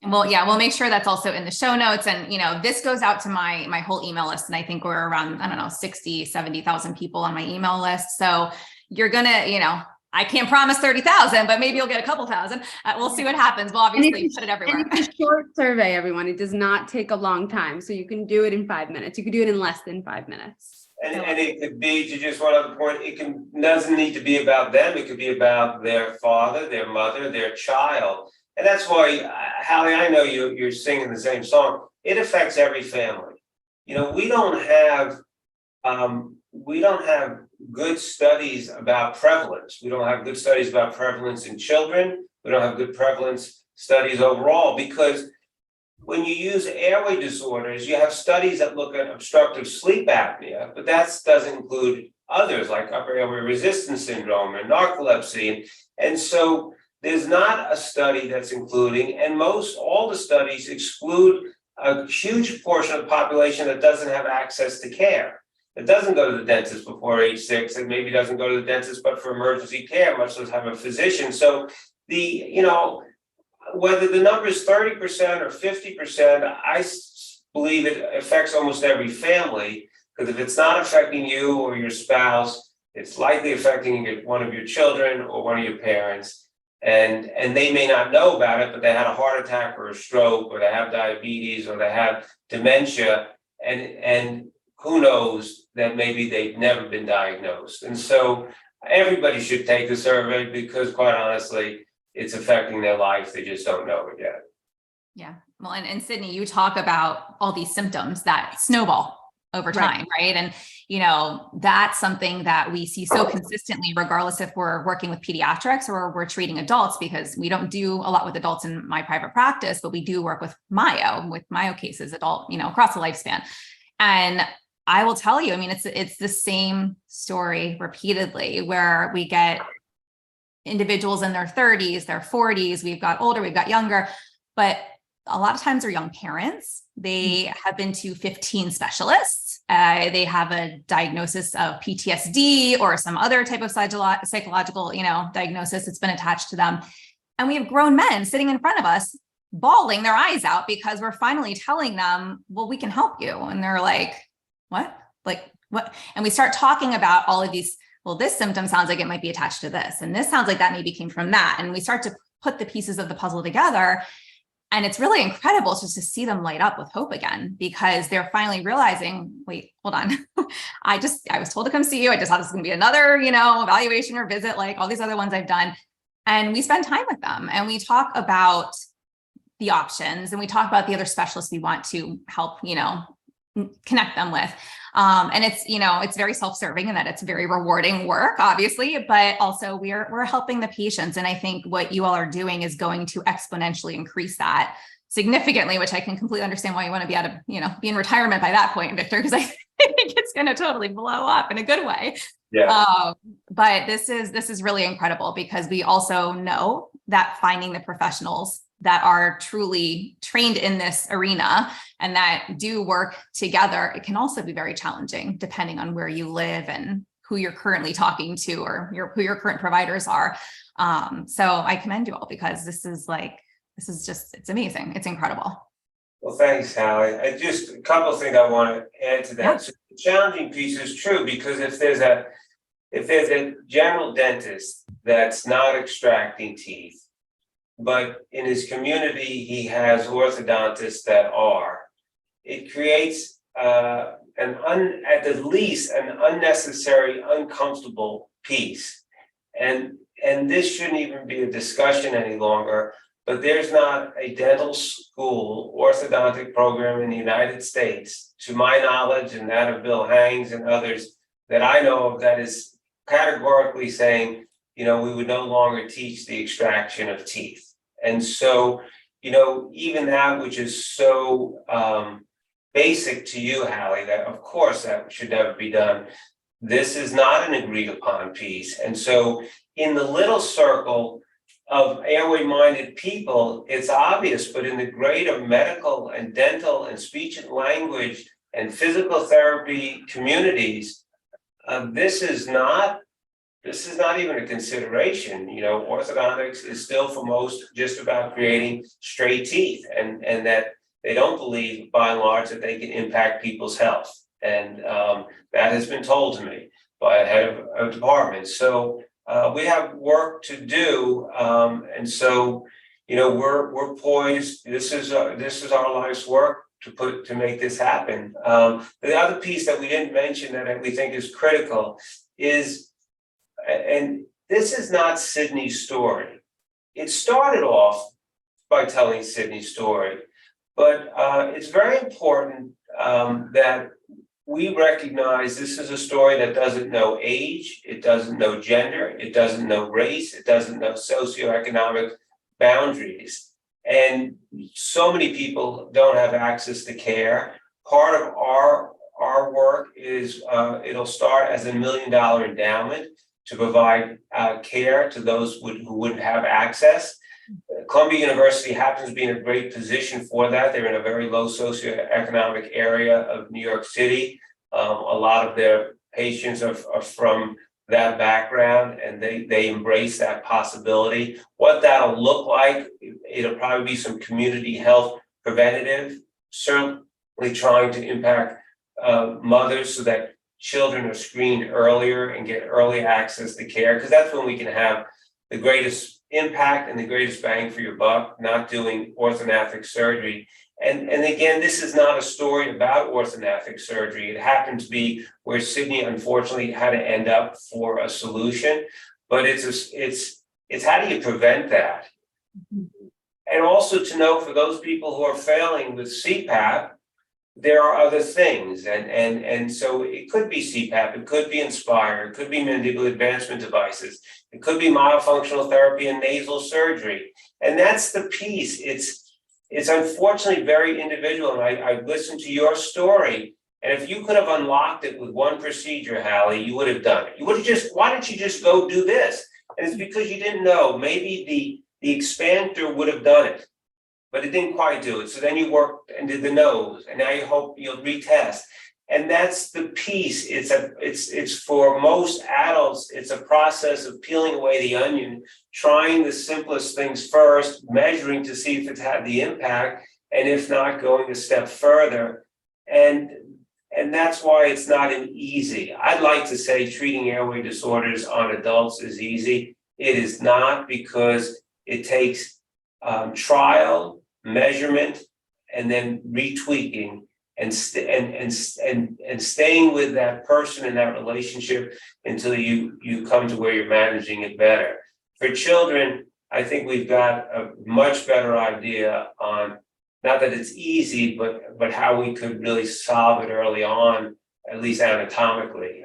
Speaker 1: We'll make sure that's also in the show notes. And, you know, this goes out to my whole email list. And I think we're around, 70,000 people on my email list. So you're going to, you know, I can't promise 30,000, but maybe you'll get a couple thousand. We'll see what happens. We'll obviously put it everywhere.
Speaker 11: And it's a short survey, everyone. It does not take a long time. So you can do it in 5 minutes. You can do it in less than 5 minutes.
Speaker 21: And it could be, to just one other point, doesn't need to be about them. It could be about their father, their mother, their child. And that's why, Hallie, I know you're singing the same song. It affects every family. You know, we don't have good studies about prevalence. We don't have good studies about prevalence in children. We don't have good prevalence studies overall, because when you use airway disorders, you have studies that look at obstructive sleep apnea, but that doesn't include others like upper airway resistance syndrome and narcolepsy. And so there's not a study that's including, and all the studies exclude a huge portion of the population that doesn't have access to care. It doesn't go to the dentist before age 6, and maybe doesn't go to the dentist but for emergency care, much less have a physician. So whether the number is 30% or 50%, I believe it affects almost every family, because if it's not affecting you or your spouse, it's likely affecting one of your children or one of your parents. And they may not know about it, but they had a heart attack or a stroke, or they have diabetes, or they have dementia, and who knows that maybe they've never been diagnosed. And so everybody should take the survey, because quite honestly, it's affecting their lives. They just don't know it yet.
Speaker 1: Yeah. Well, and Sydney, you talk about all these symptoms that snowball over time, right? And, that's something that we see so consistently, regardless if we're working with pediatrics or we're treating adults, because we don't do a lot with adults in my private practice, but we do work with Mayo cases, adult, across the lifespan. And I will tell you, I mean, it's the same story repeatedly, where we get individuals in their 30s, their 40s, we've got older, we've got younger, but a lot of times they're young parents. They have been to 15 specialists. They have a diagnosis of PTSD or some other type of psychological, diagnosis that's been attached to them. And we have grown men sitting in front of us, bawling their eyes out because we're finally telling them, well, we can help you. And they're like, what? Like what? And we start talking about all of these, well, this symptom sounds like it might be attached to this. And this sounds like that maybe came from that. And we start to put the pieces of the puzzle together. And it's really incredible just to see them light up with hope again, because they're finally realizing, wait, hold on. I was told to come see you. I just thought this was going to be another, evaluation or visit, like all these other ones I've done. And we spend time with them and we talk about the options and we talk about the other specialists we want to help, connect them with. And it's very self-serving in that it's very rewarding work, obviously, but also we're helping the patients. And I think what you all are doing is going to exponentially increase that significantly, which I can completely understand why you want to be be in retirement by that point, Victor, because I think it's going to totally blow up in a good way.
Speaker 21: Yeah.
Speaker 1: But this is really incredible, because we also know that finding the professionals that are truly trained in this arena and that do work together, it can also be very challenging depending on where you live and who you're currently talking to or who your current providers are. So I commend you all, because this is it's amazing. It's incredible.
Speaker 21: Well, thanks, Hallie. Just a couple of things I want to add to that. Yeah. So the challenging piece is true, because if there's a general dentist that's not extracting teeth, but in his community, he has orthodontists that are. It creates at the least an unnecessary, uncomfortable piece. And this shouldn't even be a discussion any longer, but there's not a dental school orthodontic program in the United States, to my knowledge, and that of Bill Hangs and others that I know of, that is categorically saying, we would no longer teach the extraction of teeth. And so, even that which is so basic to you, Hallie, that of course that should never be done. This is not an agreed upon piece. And so in the little circle of airway-minded people, it's obvious, but in the greater medical and dental and speech and language and physical therapy communities, this is not even a consideration. Orthodontics is still for most just about creating straight teeth, and that they don't believe by and large that they can impact people's health. And that has been told to me by a head of a department. So we have work to do. And so, we're poised. This is our life's work to make this happen. The other piece that we didn't mention that we think is critical is, and this is not Sydney's story. It started off by telling Sydney's story, but it's very important that we recognize this is a story that doesn't know age, it doesn't know gender, it doesn't know race, it doesn't know socioeconomic boundaries. And so many people don't have access to care. Part of our work is it'll start as $1 million endowment to provide care to those who wouldn't have access. Columbia University happens to be in a great position for that. They're in a very low socioeconomic area of New York City. A lot of their patients are from that background, and they embrace that possibility. What that'll look like, it'll probably be some community health preventative, certainly trying to impact mothers so that children are screened earlier and get early access to care, because that's when we can have the greatest impact and the greatest bang for your buck, not doing orthodontic surgery. And again, this is not a story about orthodontic surgery. It happened to be where Sydney unfortunately had to end up for a solution, but it's how do you prevent that? And also to know for those people who are failing with CPAP, there are other things. And so it could be CPAP, it could be Inspire, it could be mandibular advancement devices, it could be myofunctional therapy and nasal surgery. And that's the piece. It's unfortunately very individual. And I listened to your story. And if you could have unlocked it with one procedure, Hallie, you would have done it. You would have just, why don't you just go do this? And it's because you didn't know. Maybe the expander would have done it, but it didn't quite do it. So then you worked and did the nose, and now you hope you'll retest. And that's the piece. It's for most adults, it's a process of peeling away the onion, trying the simplest things first, measuring to see if it's had the impact, and if not, going a step further. And that's why it's not an easy. I'd like to say treating airway disorders on adults is easy. It is not, because it takes trial, measurement, and then retweaking and staying with that person in that relationship until you come to where you're managing it better. For children, I think we've got a much better idea on, not that it's easy, but how we could really solve it early on, at least anatomically.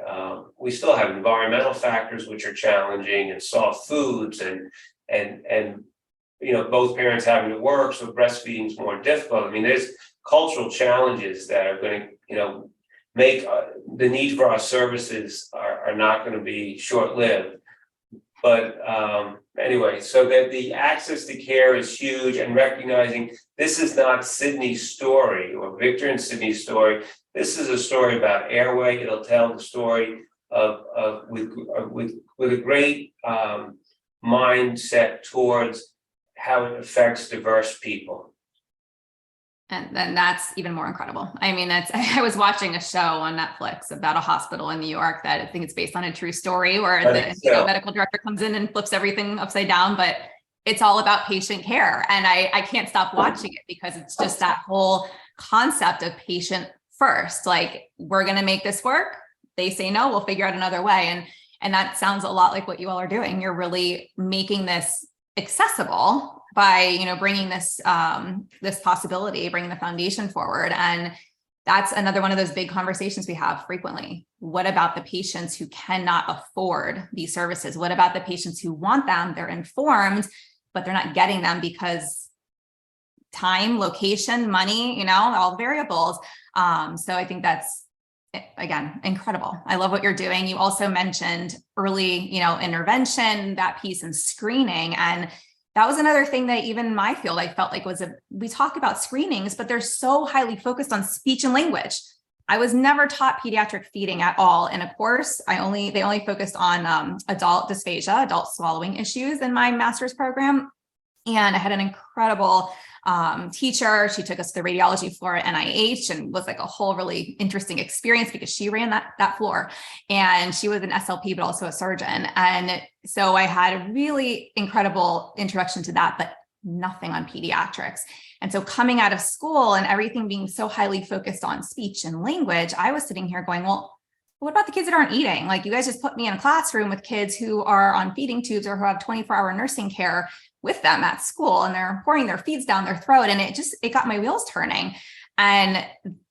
Speaker 21: We still have environmental factors which are challenging, and soft foods, and both parents having to work, so breastfeeding is more difficult. I mean, there's cultural challenges that are going to, make the need for our services are not going to be short-lived. But anyway, so that the access to care is huge, and recognizing this is not Sydney's story or Victor and Sydney's story. This is a story about Airway. It'll tell the story with a great mindset towards how it affects diverse people.
Speaker 1: And then that's even more incredible. I mean, I was watching a show on Netflix about a hospital in New York that I think it's based on a true story, where the medical director comes in and flips everything upside down, but it's all about patient care. And I can't stop watching it, because it's just that whole concept of patient first. Like, we're going to make this work. They say no, we'll figure out another way. And that sounds a lot like what you all are doing. You're really making this accessible by, bringing this possibility, bringing the foundation forward. And that's another one of those big conversations we have frequently. What about the patients who cannot afford these services? What about the patients who want them? They're informed, but they're not getting them because time, location, money, all variables. So I think that's, again, incredible. I love what you're doing. You also mentioned early, intervention, that piece, and screening. And that was another thing that even in my field, I felt like we talk about screenings, but they're so highly focused on speech and language. I was never taught pediatric feeding at all in a course. They only focused on adult dysphagia, adult swallowing issues in my master's program. And I had an incredible teacher. She took us to the radiology floor at NIH, and was like a whole really interesting experience, because she ran that floor, and she was an SLP, but also a surgeon. And so I had a really incredible introduction to that, but nothing on pediatrics. And so coming out of school and everything being so highly focused on speech and language, I was sitting here going, well, what about the kids that aren't eating? Like, you guys just put me in a classroom with kids who are on feeding tubes or who have 24-hour nursing care with them at school, and they're pouring their feeds down their throat. And it got my wheels turning. And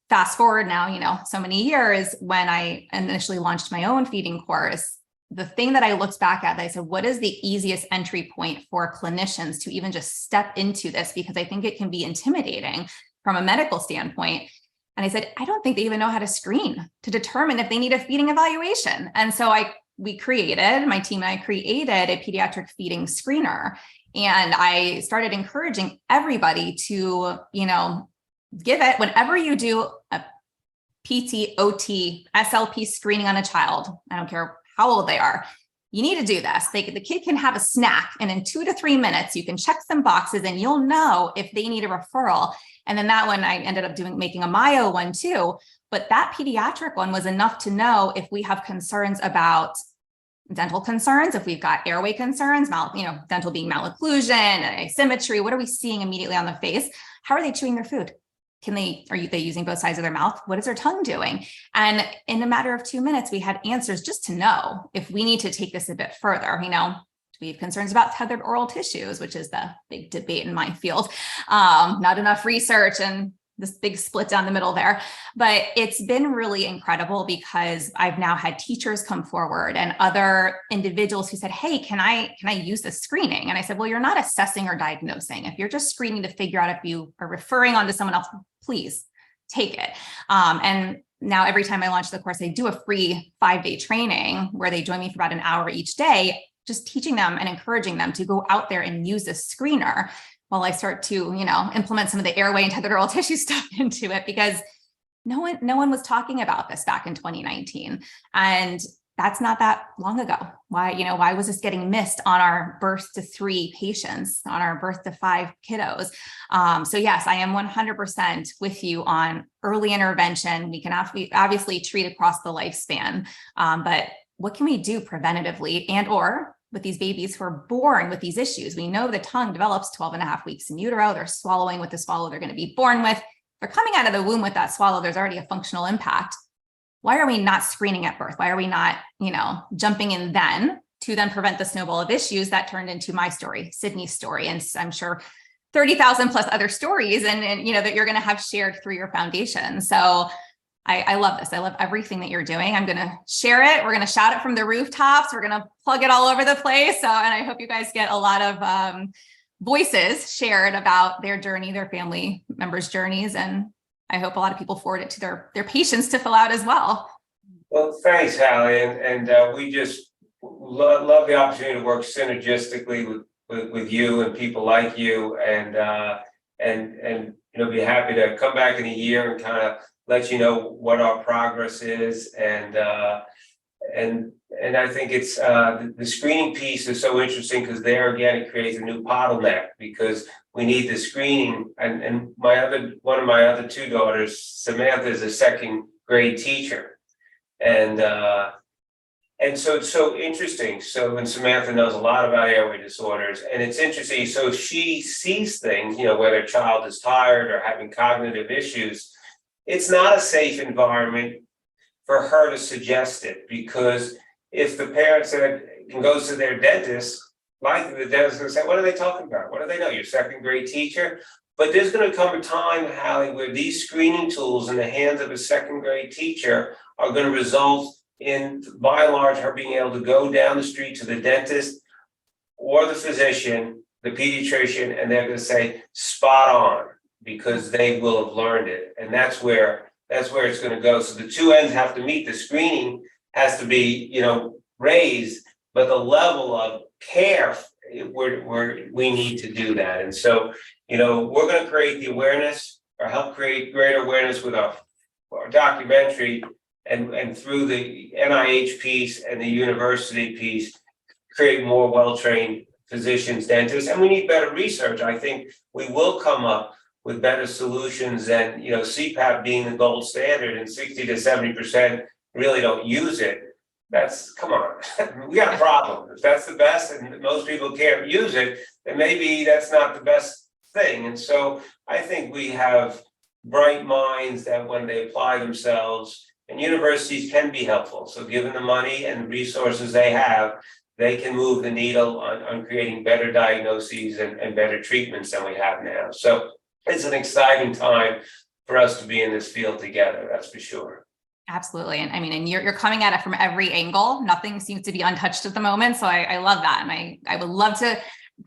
Speaker 1: fast forward now, so many years, when I initially launched my own feeding course, the thing that I looked back at, I said, what is the easiest entry point for clinicians to even just step into this? Because I think it can be intimidating from a medical standpoint. And I said, I don't think they even know how to screen to determine if they need a feeding evaluation. And so my team and I created a pediatric feeding screener. And I started encouraging everybody to, give it whenever you do a PT, OT, SLP screening on a child. I don't care how old they are. You need to do this. The kid can have a snack, and in 2 to 3 minutes, you can check some boxes and you'll know if they need a referral. And then that one, I ended up making a Mayo one too. But that pediatric one was enough to know if we have concerns about dental concerns, if we've got airway concerns, dental being malocclusion, asymmetry. What are we seeing immediately on the face? How are they chewing their food? Are they using both sides of their mouth? What is their tongue doing? And in a matter of 2 minutes, we had answers just to know if we need to take this a bit further. We have concerns about tethered oral tissues, which is the big debate in my field. Not enough research and this big split down the middle there. But it's been really incredible because I've now had teachers come forward and other individuals who said, hey, can I use this screening? And I said, well, you're not assessing or diagnosing. If you're just screening to figure out if you are referring on to someone else, please take it. And now every time I launch the course, I do a free 5-day training where they join me for about an hour each day, just teaching them and encouraging them to go out there and use this screener while I start to, implement some of the airway and tethered oral tissue stuff into it, because no one was talking about this back in 2019. And that's not that long ago. Why was this getting missed on our birth to 3 patients, on our birth to 5 kiddos? So yes, I am 100% with you on early intervention. We can obviously treat across the lifespan, but what can we do preventatively and or with these babies who are born with these issues? We know the tongue develops 12 and a half weeks in utero. They're swallowing with the swallow they're going to be born with. They're coming out of the womb with that swallow. There's already a functional impact. Why are we not screening at birth? Why are we not, jumping in then to then prevent the snowball of issues that turned into my story, Sydney's story, and I'm sure 30,000 plus other stories and that you're going to have shared through your foundation. So I love this. I love everything that you're doing. I'm going to share it. We're going to shout it from the rooftops. We're going to plug it all over the place. And I hope you guys get a lot of voices shared about their journey, their family members' journeys. And I hope a lot of people forward it to their patients to fill out as well.
Speaker 21: Well, thanks, Hallie. And we just love the opportunity to work synergistically with you and people like you, and be happy to come back in a year and kind of let you know what our progress is. And I think it's the screening piece is so interesting because there again it creates a new bottleneck because we need the screening. And one of my other 2 daughters, Samantha, is a 2nd grade teacher, and so it's so interesting. And Samantha knows a lot about airway disorders, and it's interesting. So she sees things, whether a child is tired or having cognitive issues. It's not a safe environment for her to suggest it, because if the parent goes to their dentist, likely the dentist is going to say, what are they talking about? What do they know? You're 2nd grade teacher. But there's going to come a time, Hallie, where these screening tools in the hands of a 2nd grade teacher are going to result in, by and large, her being able to go down the street to the dentist or the physician, the pediatrician, and they're going to say, spot on, because they will have learned it. And that's where it's going to go. So the 2 ends have to meet. The screening has to be, raised, but the level of care, we need to do that. And so, we're going to create the awareness or help create greater awareness with our documentary and through the NIH piece and the university piece, create more well-trained physicians, dentists, and we need better research. I think we will come up with better solutions than, CPAP being the gold standard and 60 to 70% really don't use it. Come on, we got a problem. If that's the best and most people can't use it, then maybe that's not the best thing. And so I think we have bright minds that when they apply themselves, and universities can be helpful. So given the money and the resources they have, they can move the needle on creating better diagnoses and better treatments than we have now. So it's an exciting time for us to be in this field together, that's for sure.
Speaker 1: Absolutely. And you're coming at it from every angle. Nothing seems to be untouched at the moment. So I love that. And I would love to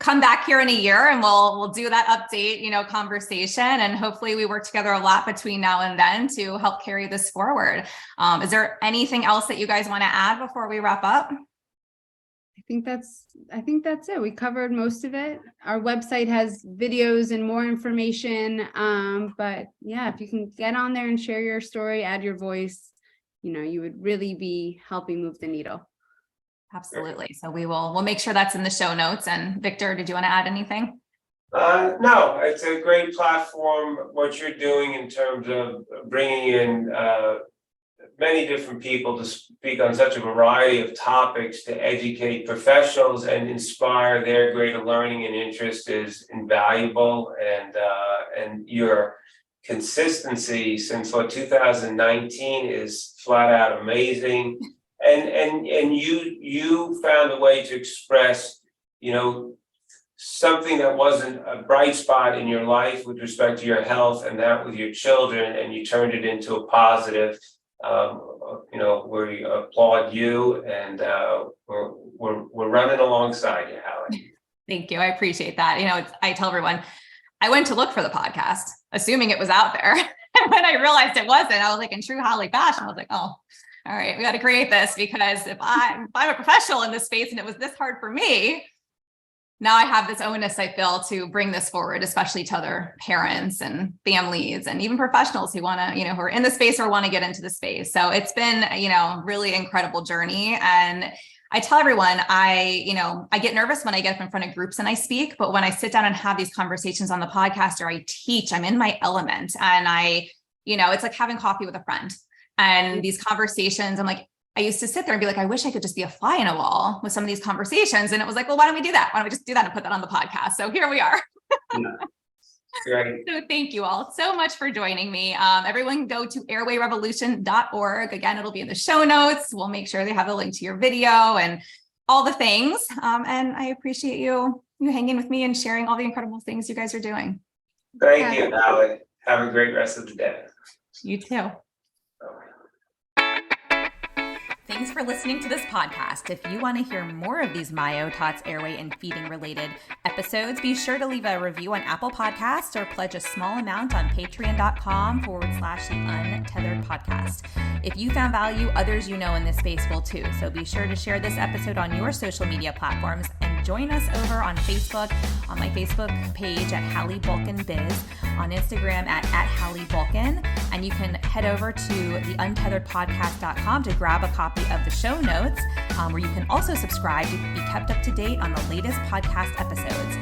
Speaker 1: come back here in a year and we'll do that update, conversation. And hopefully we work together a lot between now and then to help carry this forward. Is there anything else that you guys want to add before we wrap up?
Speaker 11: I think that's it. We covered most of it. Our website has videos and more information. But yeah, if you can get on there and share your story, add your voice, you would really be helping move the needle.
Speaker 1: Absolutely. So we'll make sure that's in the show notes. And Victor, did you want to add anything?
Speaker 21: No, it's a great platform, what you're doing in terms of bringing in many different people to speak on such a variety of topics to educate professionals and inspire their greater learning and interest is invaluable. And your consistency since 2019 is flat out amazing. And you found a way to express something that wasn't a bright spot in your life with respect to your health and that with your children, and you turned it into a positive. We applaud you, and we're running alongside you, Hallie.
Speaker 1: Thank you. I appreciate that. I tell everyone, I went to look for the podcast, assuming it was out there. And when I realized it wasn't, I was like, in true Holly fashion, I was like, oh, all right, we got to create this, because if I'm a professional in this space and it was this hard for me, now I have this onus, I feel, to bring this forward, especially to other parents and families and even professionals who want to, who are in the space or want to get into the space. So it's been, really incredible journey. And I tell everyone, I get nervous when I get up in front of groups and I speak, but when I sit down and have these conversations on the podcast or I teach, I'm in my element, and it's like having coffee with a friend. And these conversations, I'm like, I used to sit there and be like, I wish I could just be a fly in a wall with some of these conversations. And it was like, well, why don't we do that? Why don't we just do that and put that on the podcast? So here we are.
Speaker 21: Great.
Speaker 1: So thank you all so much for joining me. Everyone go to airwayrevolution.org. Again, it'll be in the show notes. We'll make sure they have a link to your video and all the things. And I appreciate you hanging with me and sharing all the incredible things you guys are doing.
Speaker 21: Thank you, Hallie. Have a great rest of the day.
Speaker 1: You too. Thanks for listening to this podcast. If you want to hear more of these Myo, Tots, Airway, and feeding related episodes, be sure to leave a review on Apple Podcasts or pledge a small amount on patreon.com/the Untethered Podcast. If you found value, others in this space will too. So be sure to share this episode on your social media platforms and join us over on Facebook, on my Facebook page at Hallie Bulkin Biz, on Instagram at Hallie Bulkin, and you can head over to theuntetheredpodcast.com to grab a copy of the show notes, where you can also subscribe to be kept up to date on the latest podcast episodes.